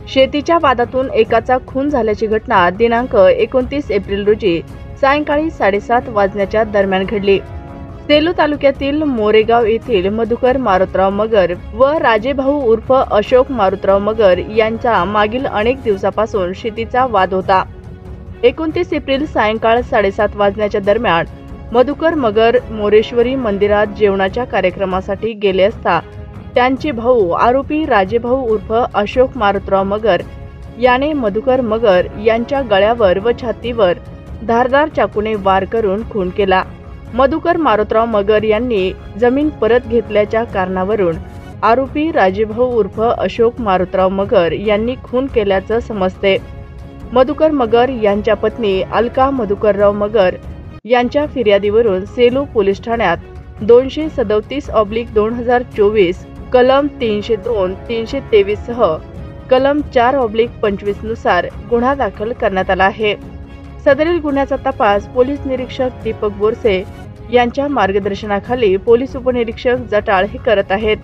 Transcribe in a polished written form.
शेतीच्या वादातून एकाचा खून झाल्याची घटना दिनांक 29 एप्रिल रोजी सायंकाळी 7:30 वाजण्याच्या दरम्यान घडली। सेलू तालुक्यातील मोरेगाव येथील मधुकर मारुतराव मगर व राजेभाऊ उर्फ अशोक मारुतराव मगर यांचा मागील अनेक दिवसापासून शेतीचा वाद होता। 29 एप्रिल सायंकाळ 7:30 वाजण्याच्या दरम्यान मधुकर मगर मोरेश्वरी मंदिरात जेवणाच्या कार्यक्रमासाठी गेले असता त्यांचे भाऊ आरोपी राजेभाऊ उर्फ अशोक मारुतराव मगर याने मधुकर मगर यांच्या गळ्यावर व छातीवर धारदार चाकूने वार करून खून केला। मधुकर मारुतराव मगर यांनी जमीन परत घेतल्याच्या कारणावरून आरोपी राजेभाऊ उर्फ अशोक मारुतराव मगर यांनी खून केल्याचं समजते। मधुकर मगर यांच्या पत्नी अलका मधुकरराव मगर यांच्या फिर्यादीवरून सेलू पोलीस ठाण्यात 237/2024 कलम 302, 323 सह कलम 4/25 नुसार गुन्हा दाखल करण्यात आला आहे। सदरील गुन्ह्याचा तपास पोलीस निरीक्षक दीपक बोरसे यांच्या मार्गदर्शनाखाली पोलीस उपनिरीक्षक जटाळ हे करत आहेत।